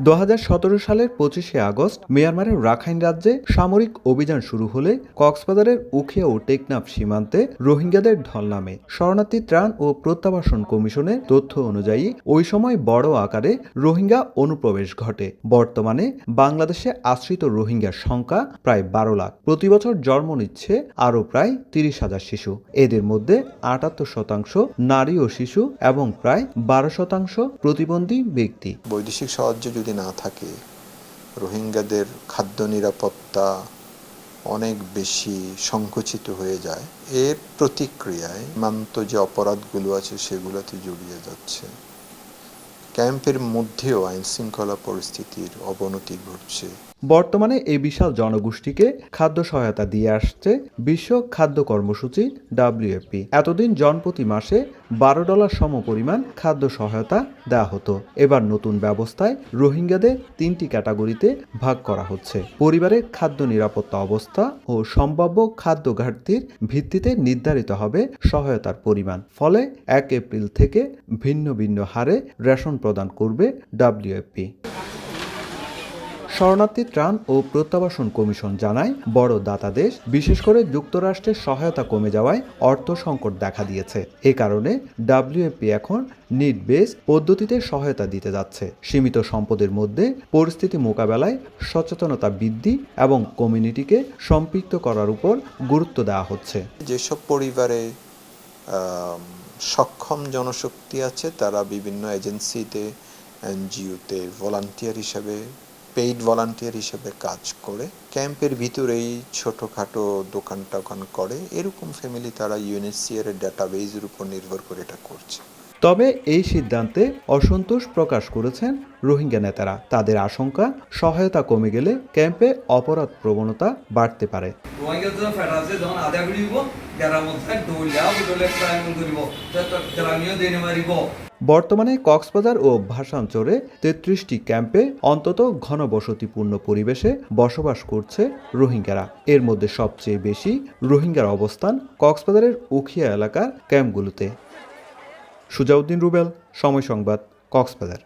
2017 সালের 25শে আগস্ট মিয়ানমারের রাখাইন রাজ্যে সামরিক অভিযান শুরু হলে কক্সবাজারের উখিয়া ও টেকনাফ সীমান্তে রোহিঙ্গাদের ঢল নামে। শরণার্থী ত্রাণ ও প্রত্যাবাসন কমিশনের তথ্য অনুযায়ী ওই সময় বড় আকারে রোহিঙ্গা অনুপ্রবেশ ঘটে। বর্তমানে বাংলাদেশে আশ্রিত রোহিঙ্গার সংখ্যা প্রায় 12 লাখ। প্রতি বছর জন্ম নিচ্ছে আরও প্রায় 30,000 শিশু। এদের মধ্যে 78% নারী ও শিশু এবং প্রায় 12% প্রতিবন্ধী ব্যক্তি। বৈদেশিক সাহায্য যদি না থাকে, রোহিঙ্গাদের খাদ্য নিরাপত্তা অনেক বেশি সংকুচিত হয়ে যায়। এর প্রতিক্রিয়ায় সীমান্ত যে অপরাধগুলো আছে সেগুলোতে জড়িয়ে যাচ্ছে। ক্যাম্পের মধ্যেও আইনশৃঙ্খলা পরিস্থিতির অবনতি ঘটছে। বর্তমানে এই বিশাল জনগোষ্ঠীকে খাদ্য সহায়তা দিয়ে আসছে বিশ্ব খাদ্য কর্মসূচি WFP। এতদিন জনপ্রতি মাসে $12 সমপরিমাণ খাদ্য সহায়তা দেওয়া হতো। এবার নতুন ব্যবস্থায় রোহিঙ্গাদের 3টি ক্যাটাগরিতে ভাগ করা হচ্ছে। পরিবারের খাদ্য নিরাপত্তা অবস্থা ও সম্ভাব্য খাদ্য ঘাটতির ভিত্তিতে নির্ধারিত হবে সহায়তার পরিমাণ। ফলে 1 এপ্রিল থেকে ভিন্ন ভিন্ন হারে রেশন প্রদান করবে WFP। শরণার্থী ত্রাণ ও প্রত্যাবাসন কমিশন জানায়, বড় দাতা দেশ বিশেষ করে যুক্তরাষ্ট্রের সহায়তা কমে যাওয়ায় অর্থ সংকট দেখা দিয়েছে। এ কারণে WFP এখন নিড বেস পদ্ধতিতে সহায়তা দিতে যাচ্ছে। সীমিত সম্পদের মধ্যে পরিস্থিতি মোকাবেলায় সচেতনতা বৃদ্ধি এবং কমিউনিটিকে সম্পৃক্ত করার উপর গুরুত্ব দেওয়া হচ্ছে। যেসব পরিবারে সক্ষম জনশক্তি আছে তারা বিভিন্ন এজেন্সিতে, NGO-তে ভলান্টিয়ার হিসেবে, পেইড ভলান্টিয়ার হিসেবে কাজ করে। ক্যাম্পের ভিতরেই ছোটোখাটো দোকান করে। এরকম ফ্যামিলি তারা UNHCR এর ডাটাবেজের উপর নির্ভর করে এটা করছে। তবে এই সিদ্ধান্তে অসন্তোষ প্রকাশ করেছেন রোহিঙ্গা নেতারা। তাদের আশঙ্কা, সহায়তা কমে গেলে ক্যাম্পে অপরাধ প্রবণতা বাড়তে পারে। বর্তমানে কক্সবাজার ও ভাসানচরে 33টি ক্যাম্পে অন্তত ঘনবসতিপূর্ণ পরিবেশে বসবাস করছে রোহিঙ্গারা। এর মধ্যে সবচেয়ে বেশি রোহিঙ্গার অবস্থান কক্সবাজারের উখিয়া এলাকার ক্যাম্পগুলোতে। সুজাউদ্দিন রুবেল, সময় সংবাদ, কক্সবাজার।